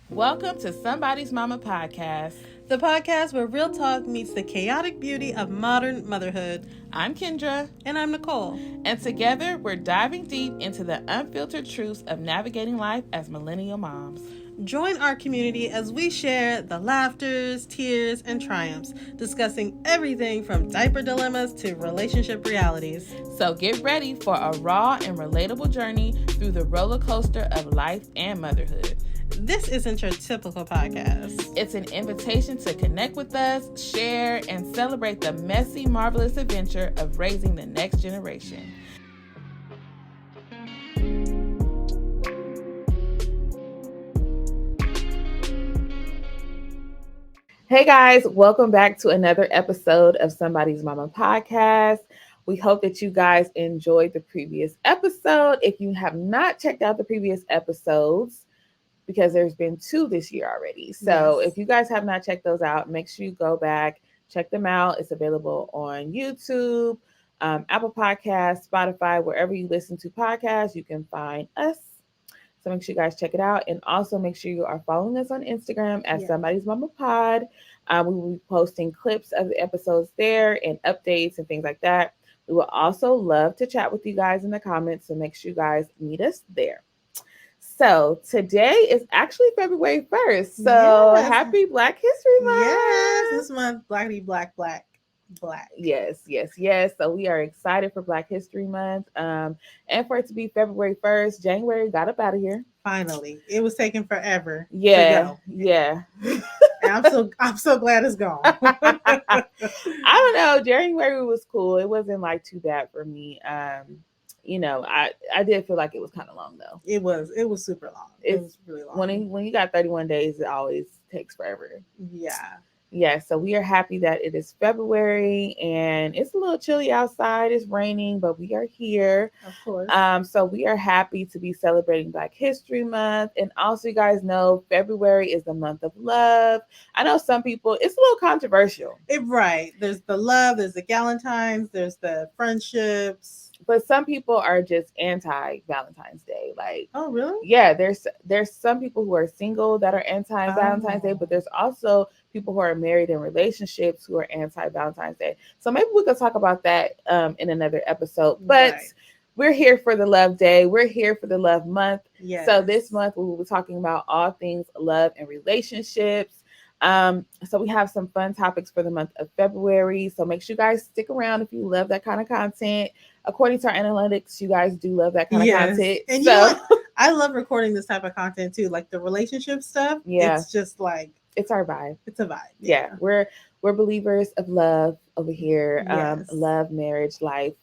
Welcome to Somebody's Mama Podcast. The podcast where real talk meets the chaotic beauty of modern motherhood. I'm Kendra. And I'm Nicole. And together we're diving deep into the unfiltered truths of navigating life as millennial moms. Join our community as we share the laughters, tears, and triumphs, discussing everything from diaper dilemmas to relationship realities. So get ready for a raw and relatable journey through the roller coaster of life and motherhood. This isn't your typical podcast. It's an invitation to connect with us, share, and celebrate the messy, marvelous adventure of raising the next generation. Hey guys, welcome back to another episode of Somebody's Mama Podcast. We hope that you guys enjoyed the previous episode. If you have not checked out the previous episodes, because there's been 2 this year already. So If you guys have not checked those out, make sure you go back, check them out. It's available on YouTube, Apple Podcasts, Spotify, wherever you listen to podcasts, you can find us. So make sure you guys check it out. And also make sure you are following us on Instagram at Somebody's Mama Pod. We will be posting clips of the episodes there and updates and things like that. We will also love to chat with you guys in the comments. So make sure you guys meet us there. So today is actually February 1st. So Happy Black History Month. Yes, this month, Blackity Black. Yes. So we are excited for Black History Month. And for it to be February 1st, January got up out of here. Finally. It was taking forever. Yeah. And I'm so glad it's gone. I don't know. January was cool. It wasn't like too bad for me. I did feel like it was kind of long though. It was super long. It was really long. When you got 31 days, it always takes forever. Yeah. So we are happy that it is February and it's a little chilly outside. It's raining, but we are here. Of course. So we are happy to be celebrating Black History Month. And also, you guys know February is the month of love. I know some people, it's a little controversial. Right. There's the love, there's the Galentine's, there's the friendships. But some people are just anti-Valentine's Day. Like, oh, really? Yeah, there's some people who are single that are anti-Valentine's Day, but there's also people who are married in relationships who are anti-Valentine's Day. So maybe we could talk about that in another episode. But We're here for the Love Day. We're here for the Love Month. Yes. So this month we will be talking about all things love and relationships. So we have some fun topics for the month of February. So make sure you guys stick around if you love that kind of content. According to our analytics, you guys do love that kind of content. And I love recording this type of content too, like the relationship stuff. Yeah. It's just like it's our vibe. It's a vibe. Yeah. We're believers of love over here. Yes. Love, marriage, life,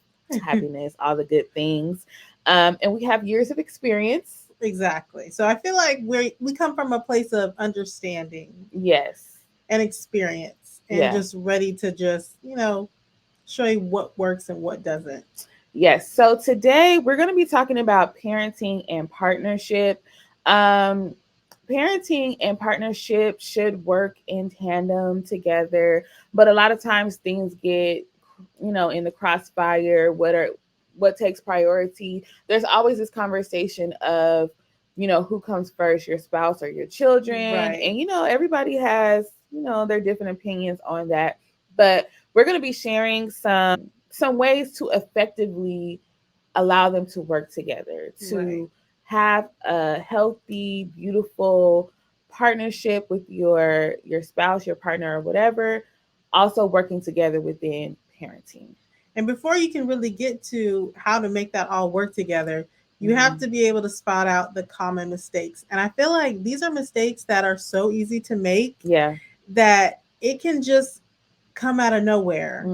happiness, all the good things. And we have years of experience. Exactly. So I feel like we come from a place of understanding. Yes. And experience. And just ready to just, show you what works and what doesn't. Yes. So today we're going to be talking about parenting and partnership. Parenting and partnership should work in tandem together, but a lot of times things get, in the crossfire. What takes priority? There's always this conversation of, who comes first, your spouse or your children. Right. And, everybody has, their different opinions on that. But we're going to be sharing some ways to effectively allow them to work together, to have a healthy, beautiful partnership with your spouse, your partner, or whatever, also working together within parenting. And before you can really get to how to make that all work together, you have to be able to spot out the common mistakes. And I feel like these are mistakes that are so easy to make that it can just come out of nowhere,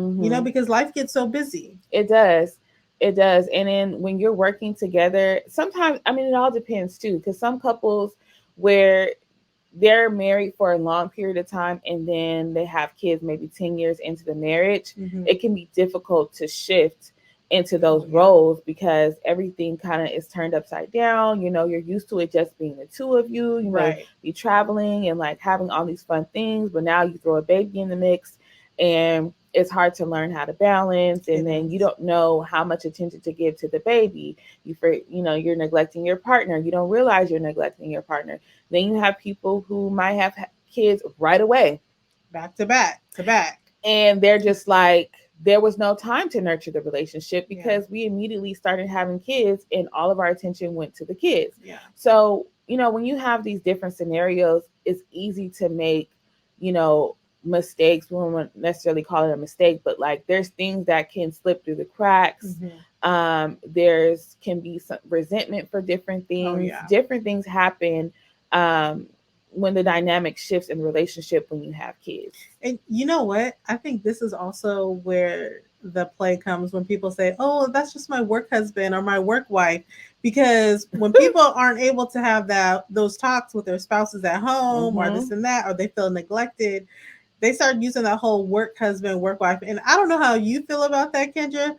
because life gets so busy. It does. And then when you're working together, sometimes, it all depends too, because some couples where they're married for a long period of time and then they have kids maybe 10 years into the marriage, it can be difficult to shift into those roles because everything kind of is turned upside down. You're used to it just being the two of you. You may be traveling and like having all these fun things, but now you throw a baby in the mix and it's hard to learn how to balance, and then you don't know how much attention to give to the baby. You're neglecting your partner. You don't realize you're neglecting your partner. Then you have people who might have kids right away, back to back to back, and they're just like, there was no time to nurture the relationship because we immediately started having kids and all of our attention went to the kids. So, when you have these different scenarios, it's easy to make, mistakes. We won't necessarily call it a mistake, but like there's things that can slip through the cracks. There's can be some resentment for different things. Different things happen when the dynamic shifts in the relationship when you have kids. And you know what? I think this is also where the play comes when people say, "Oh, that's just my work husband or my work wife," because when people aren't able to have those talks with their spouses at home or this and that, or they feel neglected, they start using that whole work husband, work wife. And I don't know how you feel about that, Kendra.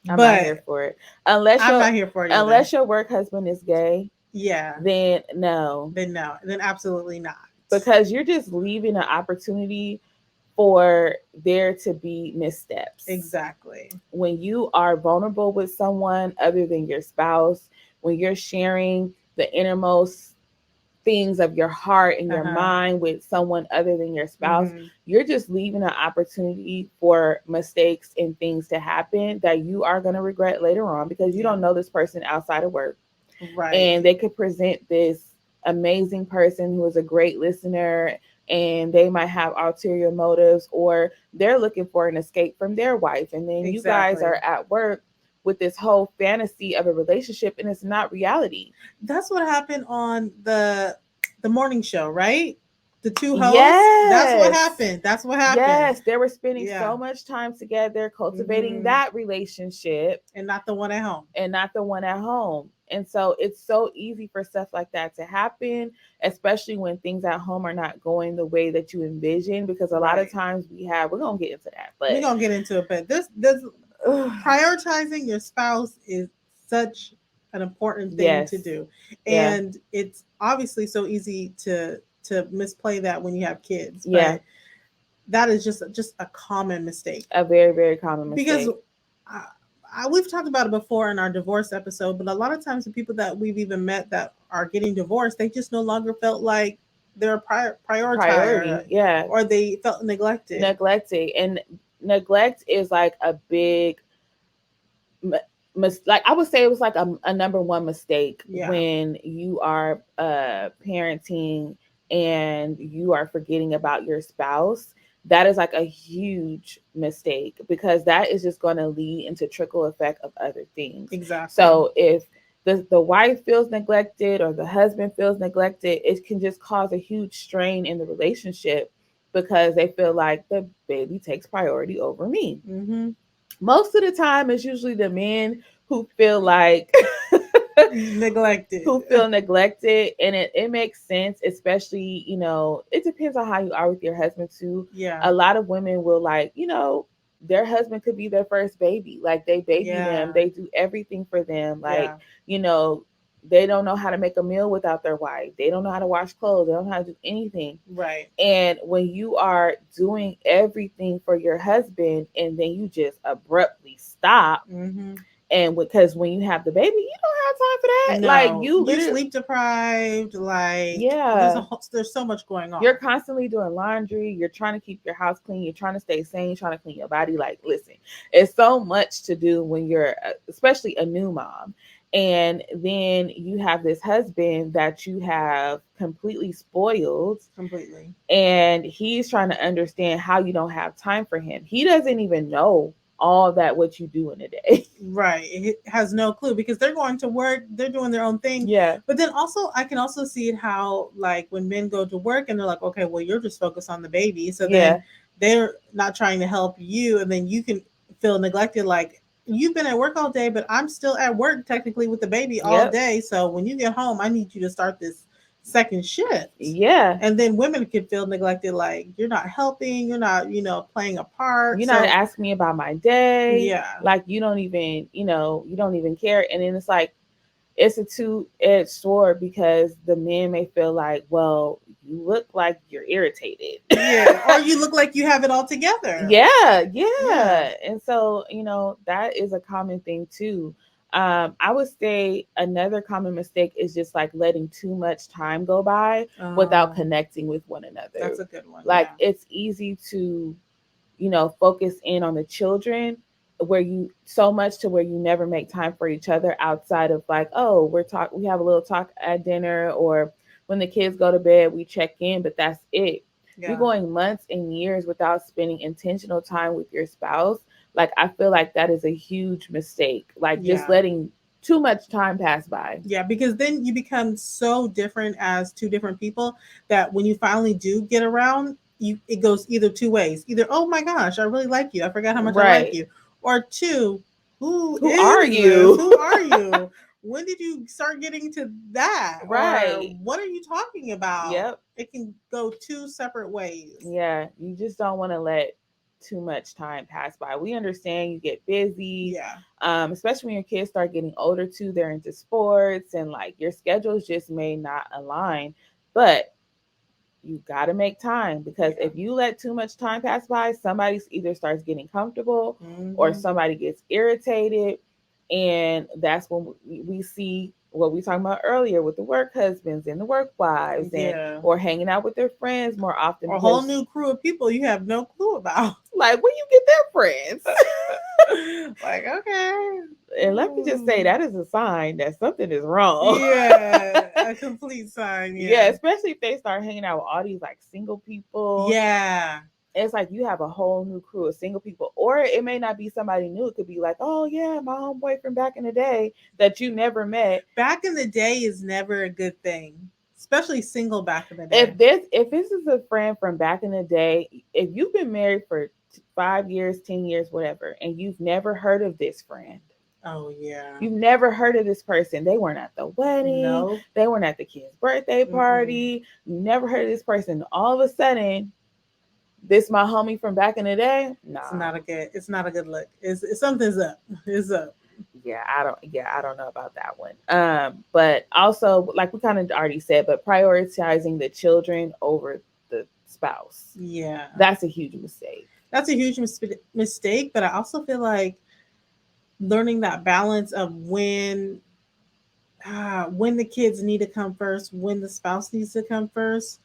I'm not here for it. I'm not here for it. Unless your work husband is gay. Yeah. Then no. Then no. Then absolutely not. Because you're just leaving an opportunity for there to be missteps. Exactly. When you are vulnerable with someone other than your spouse, when you're sharing the innermost things of your heart and your mind with someone other than your spouse, you're just leaving an opportunity for mistakes and things to happen that you are going to regret later on because you don't know this person outside of work. Right. And they could present this amazing person who is a great listener, and they might have ulterior motives, or they're looking for an escape from their wife. And then you guys are at work with this whole fantasy of a relationship, and it's not reality. That's what happened on the morning show, right? The two hosts. Yes. That's what happened. Yes, they were spending so much time together cultivating that relationship, and not the one at home. And so it's so easy for stuff like that to happen, especially when things at home are not going the way that you envision, because a lot of times we're going to get into that. But we're going to get into it, but this prioritizing your spouse is such an important thing to do. And it's obviously so easy to misplay that when you have kids. But that is just a common mistake. A very, very common mistake. Because we've talked about it before in our divorce episode, but a lot of times the people that we've even met that are getting divorced, they just no longer felt like they're a priority. Or they felt neglected. And neglect is like a big like I would say it was like a number one mistake when you are parenting and you are forgetting about your spouse. That is like a huge mistake, because that is just going to lead into trickle effect of other things. Exactly. So if the wife feels neglected or the husband feels neglected, it can just cause a huge strain in the relationship because they feel like the baby takes priority over me. Most of the time, it's usually the men who feel like neglected, and it makes sense, especially, it depends on how you are with your husband too. A lot of women will, like, their husband could be their first baby, like they baby them, they do everything for them, like they don't know how to make a meal without their wife, they don't know how to wash clothes, they don't know how to do anything. Right. And when you are doing everything for your husband and then you just abruptly stop, and because when you have the baby, you don't have time for that. No, like you're sleep deprived. Like there's so much going on. You're constantly doing laundry. You're trying to keep your house clean. You're trying to stay sane. You're trying to clean your body. Like, listen, it's so much to do when you're, especially a new mom. And then you have this husband that you have completely spoiled. Completely. And he's trying to understand how you don't have time for him. He doesn't even know all that what you do in a day. Right. It has no clue because they're going to work, they're doing their own thing. Yeah. But then also I can also see it how, like, when men go to work and they're like, okay, well, you're just focused on the baby. So then they're not trying to help you, and then you can feel neglected, like you've been at work all day, but I'm still at work technically with the baby all day. So when you get home, I need you to start this second shift. Yeah. And then women can feel neglected, like you're not helping, you're not, playing a part. You're not asking me about my day. Yeah. Like you don't even, you don't even care. And then it's like, it's a two-edged sword because the men may feel like, well, you look like you're irritated. Yeah, or you look like you have it all together. Yeah. And so, that is a common thing too. I would say another common mistake is just like letting too much time go by without connecting with one another. That's a good one. Like it's easy to, focus in on the children where you so much to where you never make time for each other outside of like, oh, we have a little talk at dinner, or when the kids go to bed, we check in, but that's it. You're going months and years without spending intentional time with your spouse. Like, I feel like that is a huge mistake. Like, just letting too much time pass by. Yeah, because then you become so different as two different people that when you finally do get around, it goes either two ways. Either, oh my gosh, I really like you. I forgot how much I like you. Or two, who are you? Who are you? When did you start getting to that? Right. Or what are you talking about? Yep. It can go two separate ways. Yeah, you just don't want to let too much time pass by. We understand you get busy. Yeah. Especially when your kids start getting older too, they're into sports and like your schedules just may not align. But you got to make time, because if you let too much time pass by, somebody either starts getting comfortable or somebody gets irritated. And that's when we see what we talked about earlier with the work husbands and the work wives, and or hanging out with their friends more often. Or a whole new crew of people you have no clue about. Like, where you get their friends? Like, okay. And let me just say, that is a sign that something is wrong. Yeah, a complete sign. Yeah, especially if they start hanging out with all these like single people. Yeah. It's like you have a whole new crew of single people. Or it may not be somebody new. It could be like, oh yeah, my homeboy from back in the day that you never met. Back in the day is never a good thing, especially single back in the day. If this is a friend from back in the day, if you've been married for 5 years, 10 years, whatever, and you've never heard of this friend. Oh yeah. You've never heard of this person. They weren't at the wedding. No. They weren't at the kid's birthday party. You never heard of this person. All of a sudden, this my homie from back in the day. No, it's not a good look. It's something's up. It's up. Yeah, I don't know about that one. But also, like we kind of already said, but prioritizing the children over the spouse. Yeah, that's a huge mistake. That's a huge mistake. But I also feel like learning that balance of when the kids need to come first, when the spouse needs to come first.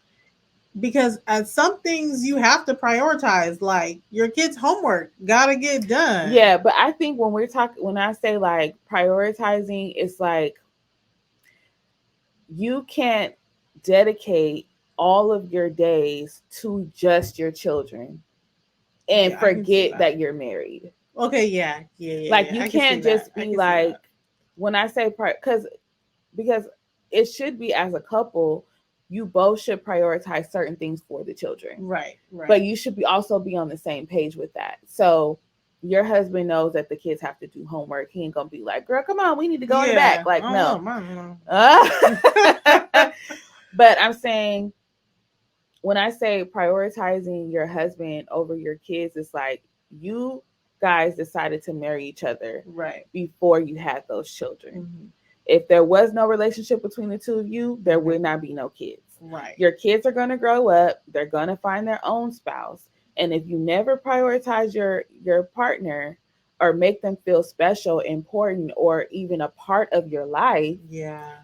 Because at some things you have to prioritize, like your kids' homework gotta get done. Yeah, but I think when I say like prioritizing, it's like you can't dedicate all of your days to just your children and forget that you're married. Okay, yeah. Like you can't just be like, when I say because it should be, as a couple, you both should prioritize certain things for the children. Right. But you should also be on the same page with that. So your husband knows that the kids have to do homework. He ain't gonna be like, girl, come on, we need to go in the back. Like, no. But I'm saying, when I say prioritizing your husband over your kids, it's like you guys decided to marry each other before you had those children. Mm-hmm. If there was no relationship between the two of you, there would not be no kids. Right. Your kids are going to grow up. They're going to find their own spouse. And if you never prioritize your partner or make them feel special, important, or even a part of your life,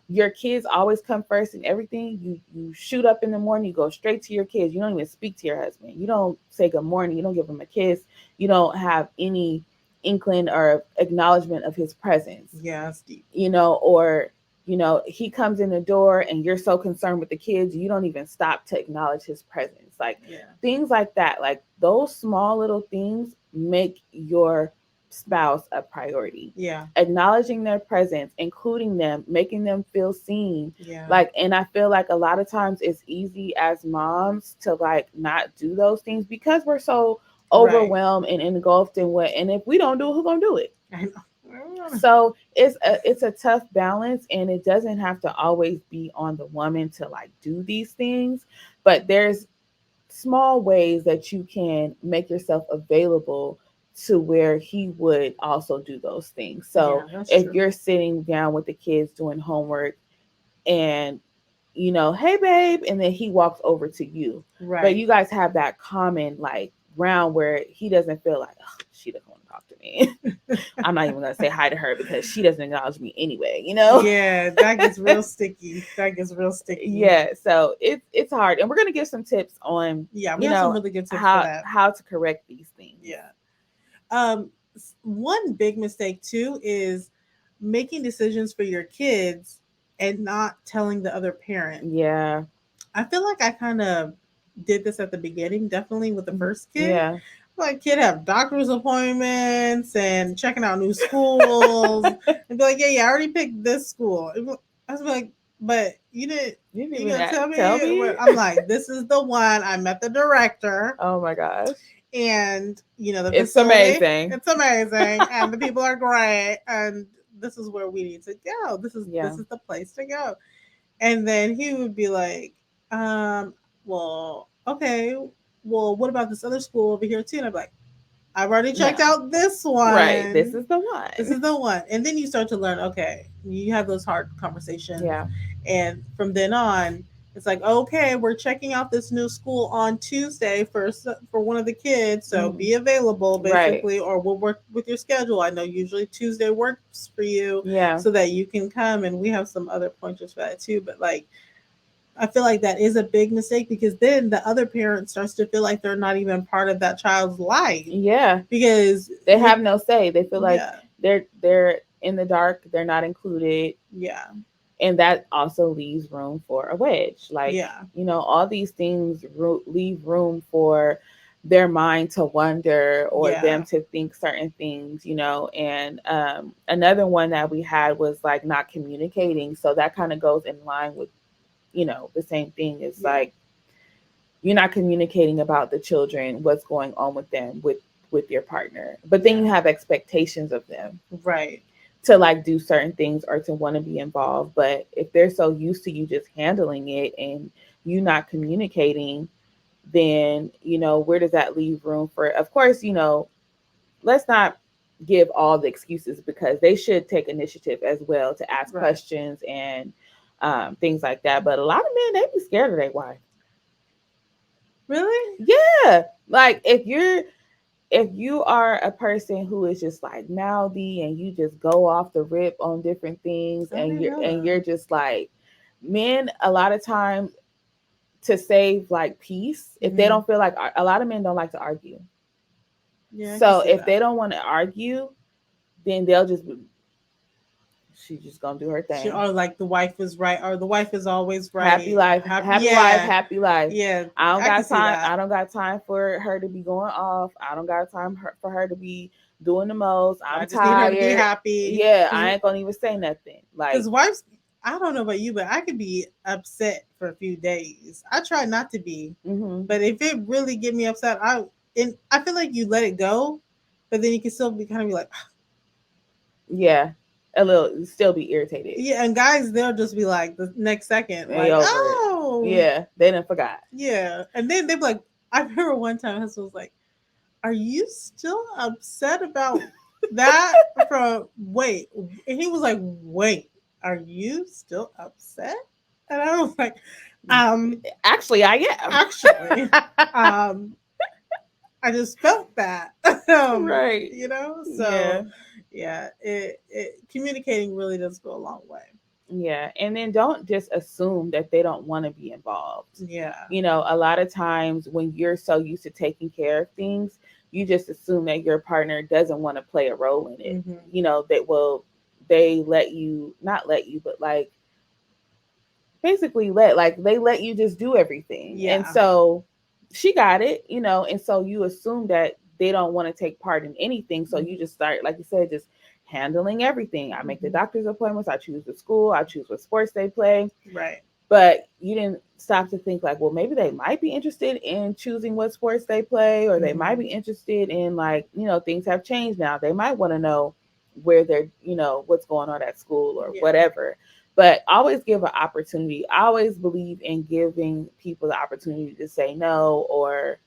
your kids always come first in everything. You shoot up in the morning, you go straight to your kids. You don't even speak to your husband. You don't say good morning. You don't give him a kiss. You don't have any inkling or acknowledgement of his presence. Yeah, that's deep. Or he comes in the door and you're so concerned with the kids, you don't even stop to acknowledge his presence. Like things like that, like those small little things make your spouse a priority. Yeah. Acknowledging their presence, including them, making them feel seen. Yeah. Like, and I feel like a lot of times it's easy as moms to like not do those things because we're so overwhelmed and engulfed in what, and if we don't do it, who's gonna do it? I know. So it's a tough balance, and it doesn't have to always be on the woman to like do these things, but there's small ways that you can make yourself available to where he would also do those things. So if you're sitting down with the kids doing homework and hey babe, and then he walks over to you. Right. But you guys have that common like ground where he doesn't feel like, oh, she doesn't want to talk to me. I'm not even gonna say hi to her because she doesn't acknowledge me anyway, Yeah, that gets real sticky. That gets real sticky. Yeah, so it's hard. And we're gonna give some tips on we have some really good tips for that. How to correct these things. Yeah. One big mistake too is making decisions for your kids and not telling the other parent. Yeah. I feel like I kind of did this at the beginning, definitely with the first kid. Yeah. Like kid have doctor's appointments and checking out new schools and be like, yeah, I already picked this school. I was like, but you didn't even tell me? I'm like, this is the one. I met the director. Oh my gosh. And the it's amazing. It's amazing, and the people are great, and this is where we need to go. This is the place to go. And then he would be like, well, okay, well, what about this other school over here too? And I'm like, I've already checked out this one. Right, this is the one. This is the one. And then you start to learn, okay, you have those hard conversations. Yeah. And from then on, it's like, okay, we're checking out this new school on Tuesday for one of the kids. So be available, basically, or we'll work with your schedule. I know usually Tuesday works for you. Yeah. So that you can come. And we have some other pointers for that too. But like, I feel like that is a big mistake because then the other parent starts to feel like they're not even part of that child's life. Yeah. Because they have no say. They feel like they're in the dark, they're not included. Yeah. And that also leaves room for a wedge. Like, all these things leave room for their mind to wonder or them to think certain things, and another one that we had was like not communicating. So that kind of goes in line with, the same thing. It's like, you're not communicating about the children, what's going on with them, with your partner. But then you have expectations of them. Right. To like do certain things or to want to be involved. But if they're so used to you just handling it and you not communicating, then, where does that leave room for, of course, let's not give all the excuses because they should take initiative as well to ask questions and things like that. But a lot of men, they be scared of their wife. Really? Yeah. Like if you are a person who is just like mouthy and you just go off the rip on different things and you're just like, men a lot of times to save like peace, if they don't feel like, a lot of men don't like to argue. Yeah, so if they don't want to argue, then they'll just she's just gonna do her thing. Or like the wife is right, or the wife is always right. Happy life, happy life, happy life. Yeah, I don't got time. I don't got time for her to be going off. I don't got time for her to be doing the most. I'm just tired. Need her to be happy. Yeah, I ain't gonna even say nothing. Like, because wives, I don't know about you, but I could be upset for a few days. I try not to be, but if it really get me upset, I feel like you let it go, but then you can still be kind of be like, yeah. A little, still be irritated. Yeah, and guys, they'll just be like the next second, like, oh, yeah, they didn't forgot. Yeah, and then they're like, I remember one time husband was like, "Are you still upset about that?" From wait, and he was like, "Wait, are you still upset?" And I was like, actually, I am. Actually, I just felt that, right? So. Yeah, it communicating really does go a long way. Yeah, and then don't just assume that they don't want to be involved. Yeah. A lot of times when you're so used to taking care of things, you just assume that your partner doesn't want to play a role in it. They let you, not let you, but like basically they let you just do everything. Yeah. And so she got it, and so you assume that they don't want to take part in anything. So you just start, like you said, just handling everything. I make the doctor's appointments. I choose the school. I choose what sports they play. Right. But you didn't stop to think like, well, maybe they might be interested in choosing what sports they play, or they might be interested in like, things have changed now. They might want to know where they're, what's going on at school or whatever. But always give an opportunity. I always believe in giving people the opportunity to say no, or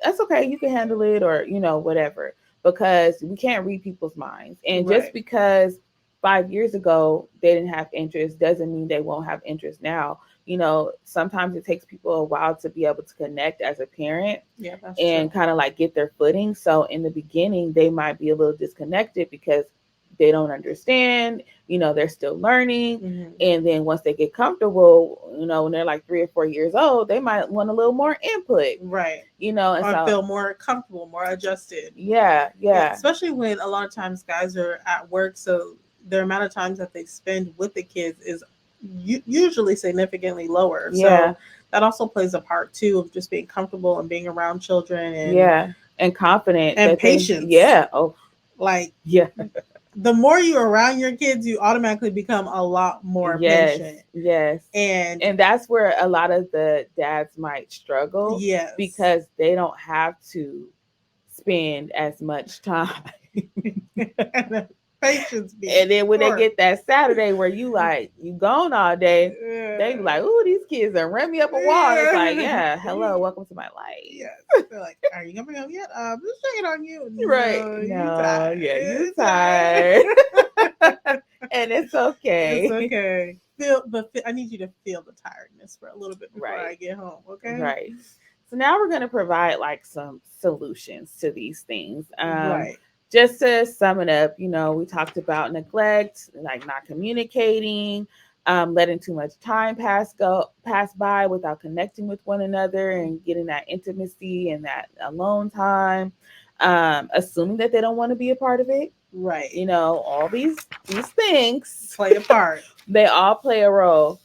that's okay, you can handle it, or, whatever, because we can't read people's minds. And just because 5 years ago they didn't have interest doesn't mean they won't have interest now. sometimes it takes people a while to be able to connect as a parent. Yeah, that's and true. kind of like get their footing. So in the beginning, they might be a little disconnected because they don't understand, they're still learning. And then once they get comfortable, when they're like 3 or 4 years old, they might want a little more input. Right. And Or so feel more comfortable, more adjusted. yeah. Especially when a lot of times guys are at work, so the amount of times that they spend with the kids is usually significantly lower. So that also plays a part too of just being comfortable and being around children and confident and that patience. Like the more you're around your kids, you automatically become a lot more patient. Yes. And that's where a lot of the dads might struggle. Yes. Because they don't have to spend as much time. Patience. And then when they get that Saturday where you gone all day, they be like, "Ooh, these kids are run me up a wall." It's like, yeah, hello, welcome to my life. Yes. They're like, "Are you coming home yet? Just checking on you." Right? No, you tired. And it's okay. It's okay. I need you to feel the tiredness for a little bit before I get home. Okay. Right. So now we're going to provide like some solutions to these things. Right. Just to sum it up, we talked about neglect, like not communicating, letting too much time pass by without connecting with one another and getting that intimacy and that alone time, assuming that they don't want to be a part of it. Right. All these things play a part. They all play a role.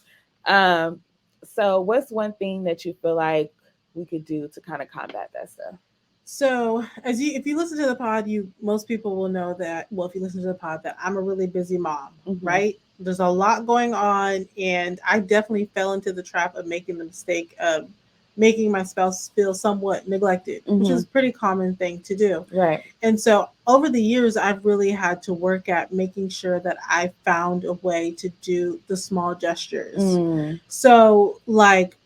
So what's one thing that you feel like we could do to kind of combat that stuff? So, if you listen to the pod, most people will know that. Well, if you listen to the pod, that I'm a really busy mom, right? There's a lot going on, and I definitely fell into the trap of making the mistake of making my spouse feel somewhat neglected, which is a pretty common thing to do. Right. And so, over the years, I've really had to work at making sure that I found a way to do the small gestures. So, like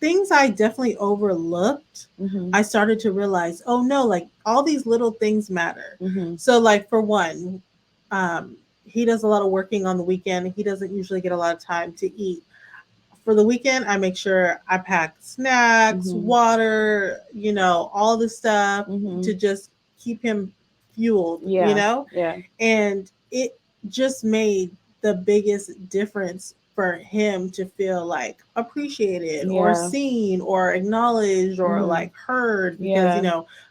things I definitely overlooked, I started to realize, oh no, like all these little things matter. So, like for one, he does a lot of working on the weekend. He doesn't usually get a lot of time to eat. For the weekend, I make sure I pack snacks, water, all the stuff to just keep him fueled, and it just made the biggest difference for him to feel like appreciated or seen or acknowledged or like heard because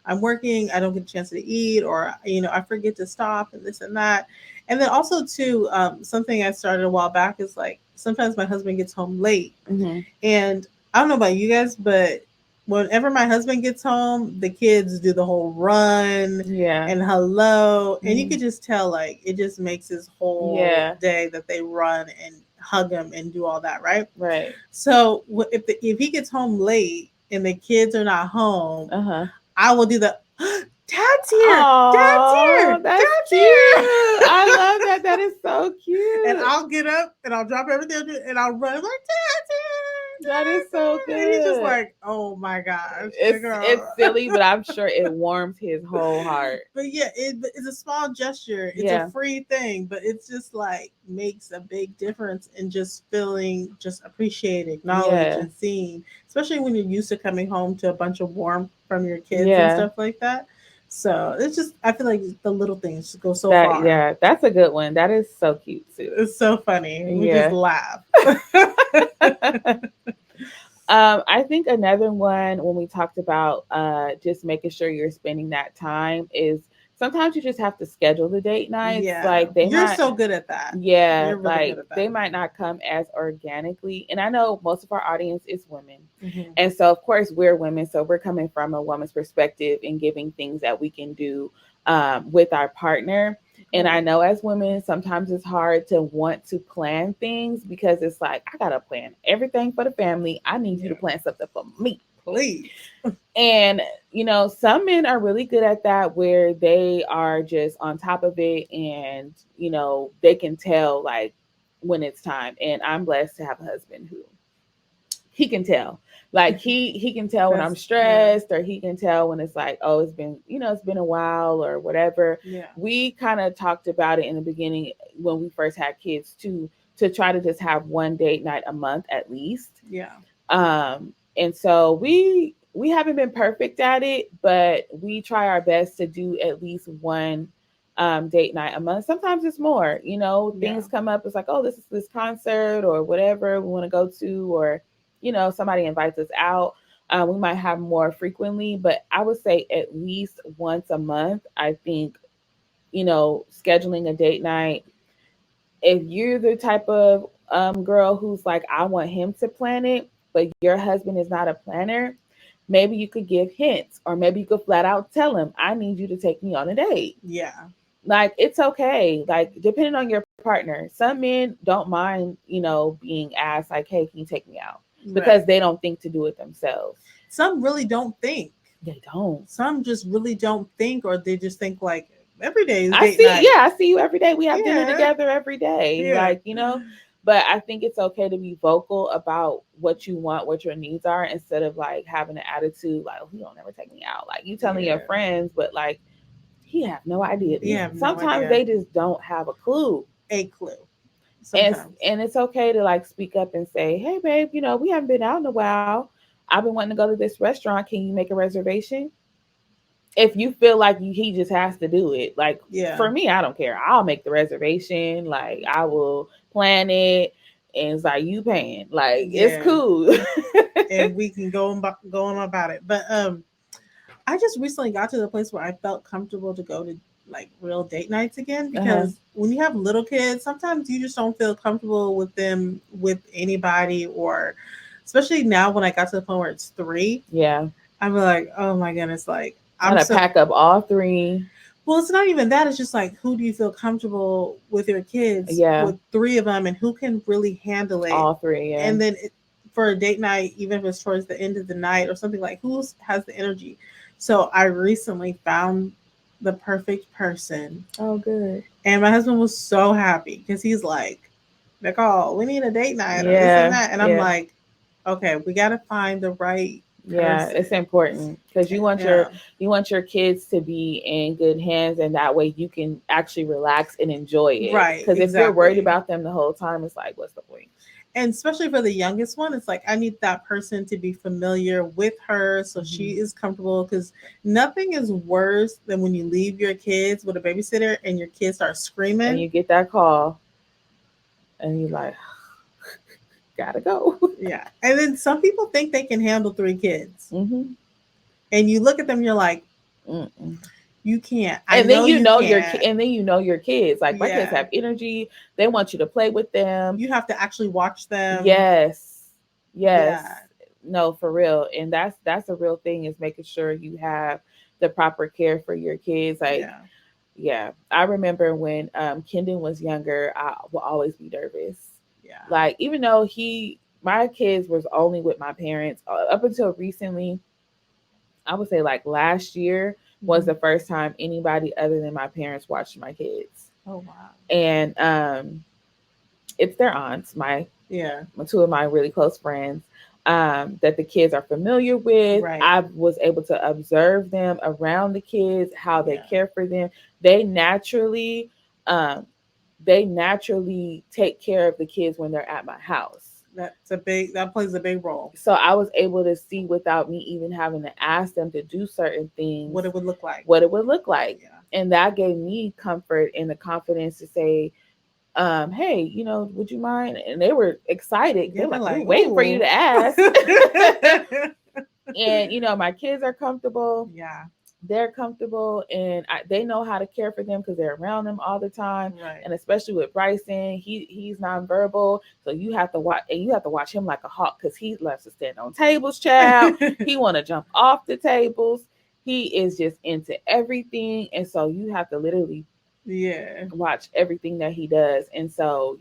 I'm working, I don't get a chance to eat, or I forget to stop and this and that. And then also too, something I started a while back is like sometimes my husband gets home late, and I don't know about you guys, but whenever my husband gets home, the kids do the whole run and hello, and you could just tell like it just makes his whole day that they run and hug him and do all that, right? Right. So if he gets home late and the kids are not home, I will do the Dad's here. Aww, Dad's here. That's Dad's cute. Here. I love that. That is so cute. And I'll get up and I'll drop everything and I'll run like Dad's here. That is so good. And he's just like, oh my gosh. It's silly, but I'm sure it warms his whole heart. But yeah, it's a small gesture. It's a free thing, but it's just like makes a big difference in just feeling just appreciated, acknowledged, and seen. Especially when you're used to coming home to a bunch of warmth from your kids and stuff like that. So it's just, I feel like the little things just go so far. Yeah, that's a good one. That is so cute too. It's so funny. We just laugh. I think another one when we talked about just making sure you're spending that time is sometimes you just have to schedule the date nights. Yeah. Like you're so good at that. Yeah. You're really like good at that. They might not come as organically. And I know most of our audience is women. And so of course we're women. So we're coming from a woman's perspective and giving things that we can do with our partner. And I know as women, sometimes it's hard to want to plan things because it's like, I got to plan everything for the family. I need you to plan something for me. Please. And, some men are really good at that where they are just on top of it and, they can tell like when it's time. And I'm blessed to have a husband who he can tell. Like he can tell when I'm stressed, or he can tell when it's like, oh, it's been a while or whatever. Yeah. We kind of talked about it in the beginning when we first had kids too, to try to just have one date night a month at least. Yeah. And so we haven't been perfect at it, but we try our best to do at least one date night a month. Sometimes it's more, you know, things come up. It's like, oh, this is this concert or whatever we want to go to, or, you know, somebody invites us out. We might have more frequently, but I would say at least once a month. I think, you know, scheduling a date night, if you're the type of girl who's like, I want him to plan it, but your husband is not a planner, maybe you could give hints, or maybe you could flat out tell him, I need you to take me on a date. Yeah. Like, it's okay. Like, depending on your partner, some men don't mind, you know, being asked, like, hey, can you take me out? Because they don't think to do it themselves. Some really don't think. They don't. Some just really don't think, or they just think like every day is I date see. night. Yeah, I see you every day. We have dinner together every day. Yeah. Like, you know, but I think it's okay to be vocal about what you want, what your needs are, instead of like having an attitude like, oh, he don't never take me out. Like, you telling your friends, but like, he have no idea. Sometimes they just don't have a clue. A clue. And it's okay to like speak up and say, hey, babe, you know, we haven't been out in a while. I've been wanting to go to this restaurant. Can you make a reservation? If you feel like he just has to do it, like, for me, I don't care. I'll make the reservation. Like, I will plan it, and it's like, you paying. Like, it's cool, and we can go on about it. But I just recently got to the place where I felt comfortable to go to like real date nights again, because when you have little kids, sometimes you just don't feel comfortable with them, with anybody, or especially now when I got to the point where it's 3. Yeah. I'm like, oh my goodness, like I'm gonna pack up all 3. Well, it's not even that. It's just like, who do you feel comfortable with your kids? Yeah. With 3 of them, and who can really handle it? All 3, yeah. And then for a date night, even if it's towards the end of the night or something, like, who has the energy? So I recently found the perfect person. Oh, good. And my husband was so happy because he's like, Nicole, we need a date night, or this and that. And I'm like, okay, we got to find the right person. It's important, because you want your kids to be in good hands, and that way you can actually relax and enjoy it. Right. Because if you're worried about them the whole time, it's like, what's the point? And especially for the youngest one, it's like, I need that person to be familiar with her, so she is comfortable, because nothing is worse than when you leave your kids with a babysitter and your kids start screaming. And you get that call and you're like, gotta go. Yeah. And then some people think they can handle 3 kids. And you look at them, you're like, you can't. And then you know your kids. Like, my kids have energy. They want you to play with them. You have to actually watch them. Yes. Yeah. No, for real. And that's a real thing, is making sure you have the proper care for your kids. Like, yeah. I remember when Kendon was younger, I will always be nervous. Yeah. Like, even though my kids was only with my parents up until recently, I would say like last year was the first time anybody other than my parents watched my kids. Oh, wow. And it's their aunts, my 2 of my really close friends, that the kids are familiar with. Right. I was able to observe them around the kids, how they care for them. They naturally take care of the kids when they're at my house. That plays a big role. So I was able to see, without me even having to ask them to do certain things, what it would look like. Yeah. And that gave me comfort and the confidence to say, hey, you know, would you mind? And they were excited. They're like, we're waiting for you to ask. And, you know, my kids are comfortable. Yeah. They're comfortable, and they know how to care for them because they're around them all the time. Right. And especially with Bryson, he's nonverbal, so you have to watch him like a hawk, because he loves to stand on tables, child. He want to jump off the tables. He is just into everything, and so you have to literally watch everything that he does. And so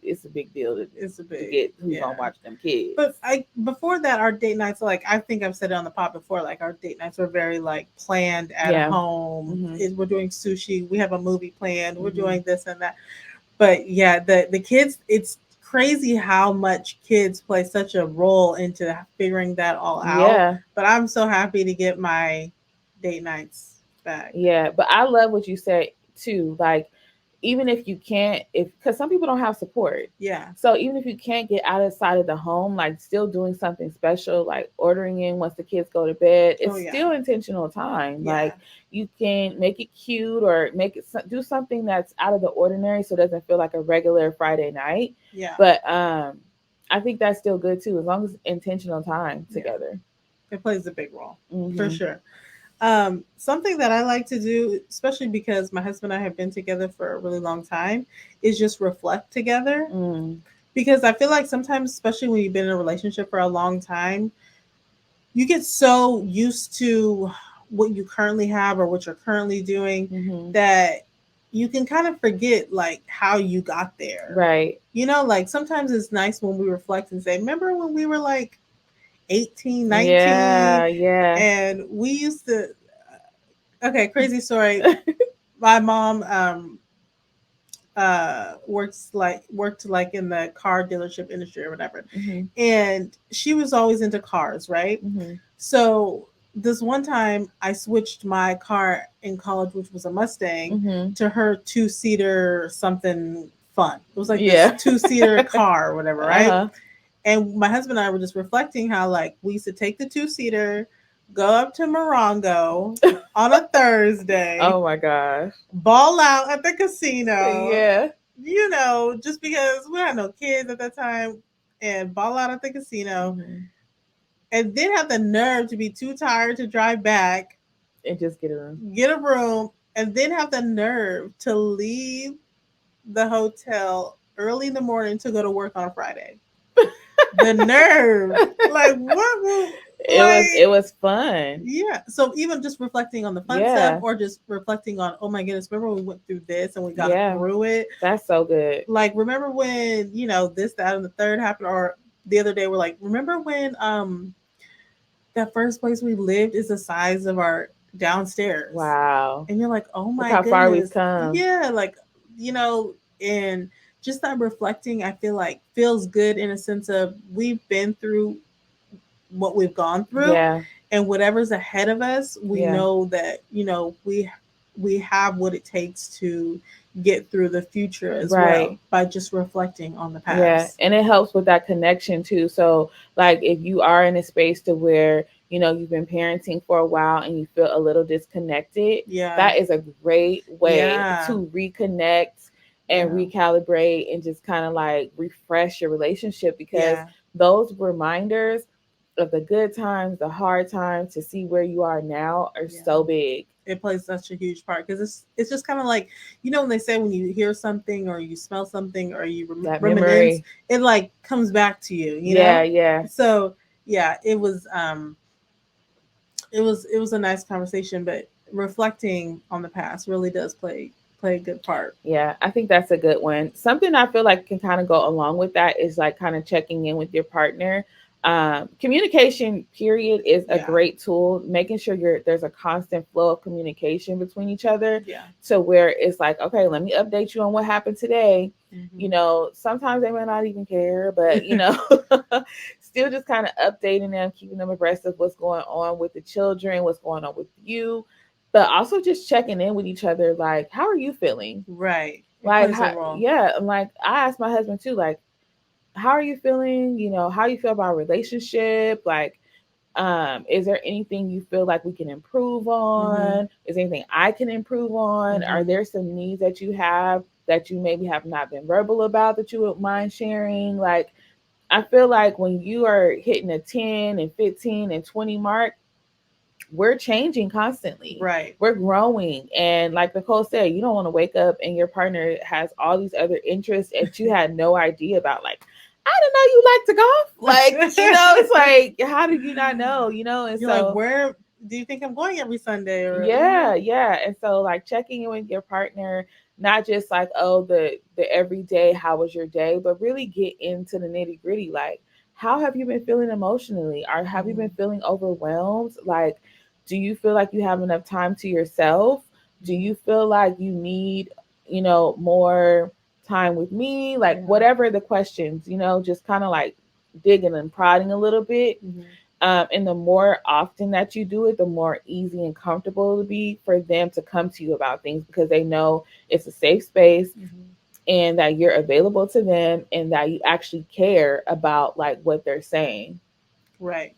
it's a big deal to get who's gonna watch them kids. But before that, our date nights, like, I think I've said it on the pod before, like, our date nights were very like planned at home. We're doing sushi, we have a movie planned, we're doing this and that. But the kids, it's crazy how much kids play such a role into figuring that all out. Yeah. But I'm so happy to get my date nights back. Yeah, but I love what you said too. Like, even if you can't, if because some people don't have support. Yeah. So even if you can't get out of side of the home, like still doing something special, like ordering in once the kids go to bed, it's still intentional time. Yeah. Like you can make it cute or make it do something that's out of the ordinary, so it doesn't feel like a regular Friday night. Yeah. But I think that's still good too, as long as intentional time together. It plays a big role for sure. Something that I like to do, especially because my husband and I have been together for a really long time, is just reflect together. Because I feel like sometimes, especially when you've been in a relationship for a long time, you get so used to what you currently have or what you're currently doing that you can kind of forget like how you got there. Right. You know, like sometimes it's nice when we reflect and say, remember when we were like 18, 19? Yeah. And we used to, okay, crazy story. My mom worked like in the car dealership industry or whatever. And she was always into cars, right? So this one time I switched my car in college, which was a Mustang, to her 2-seater something fun. It was like this 2-seater car or whatever, right? And my husband and I were just reflecting how like we used to take the 2-seater, go up to Morongo on a Thursday. Oh my gosh. Ball out at the casino. Yeah. You know, just because we had no kids at that time, and ball out at the casino. And then have the nerve to be too tired to drive back and just get a room. Get a room, and then have the nerve to leave the hotel early in the morning to go to work on a Friday. The nerve. Like what? It was fun. Yeah. So even just reflecting on the fun stuff, or just reflecting on, oh my goodness, remember when we went through this and we got through it? That's so good. Like remember when, you know, this, that, and the third happened, or the other day we're like, remember when that first place we lived is the size of our downstairs. Wow. And you're like, oh my Look how goodness. far we've come. Yeah, like, you know, and just that reflecting, I feel like feels good in a sense of we've been through what we've gone through. Yeah. And whatever's ahead of us, we know that, you know, we have what it takes to get through the future as well by just reflecting on the past. Yeah, and it helps with that connection too. So like if you are in a space to where, you know, you've been parenting for a while and you feel a little disconnected, that is a great way to reconnect and recalibrate and just kind of like refresh your relationship, because those reminders of the good times, the hard times, to see where you are now are so big. It plays such a huge part because it's just kind of like, you know, when they say when you hear something or you smell something or you reminisce, it like comes back to you, you know? Yeah. So yeah, it was a nice conversation, but reflecting on the past really does play a good part. Yeah, I think that's a good one. Something I feel like can kind of go along with that is like kind of checking in with your partner. Communication period is a great tool, making sure there's a constant flow of communication between each other, to where it's like, okay, let me update you on what happened today. You know, sometimes they might not even care, but you know, still just kind of updating them, keeping them abreast of what's going on with the children, what's going on with you, but also just checking in with each other, like, how are you feeling? Right. Like, like I asked my husband too, like, how are you feeling? You know, how do you feel about a relationship? Like, is there anything you feel like we can improve on? Is there anything I can improve on? Are there some needs that you have that you maybe have not been verbal about that you would mind sharing? Like, I feel like when you are hitting a 10 and 15 and 20 mark, we're changing constantly. Right. We're growing. And like Nicole said, you don't want to wake up and your partner has all these other interests that you had no idea about. Like, I didn't know you like to golf. Like, you know, it's like, how did you not know? You know, and you're so like, where do you think I'm going every Sunday? Or yeah. And so like checking in with your partner, not just like, oh, the everyday, how was your day, but really get into the nitty gritty. Like, how have you been feeling emotionally? Or have you been feeling overwhelmed? Like, do you feel like you have enough time to yourself? Do you feel like you need, you know, more time with me? Like, whatever the questions, you know, just kind of like digging and prodding a little bit. And the more often that you do it, the more easy and comfortable it'll be for them to come to you about things because they know it's a safe space, and that you're available to them and that you actually care about like what they're saying. Right.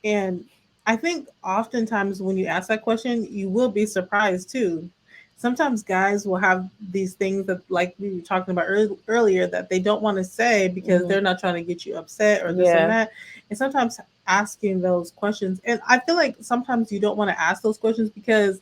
And I think oftentimes when you ask that question, you will be surprised too. Sometimes guys will have these things that, like we were talking about earlier, that they don't want to say because they're not trying to get you upset or this and that. And sometimes asking those questions, and I feel like sometimes you don't want to ask those questions because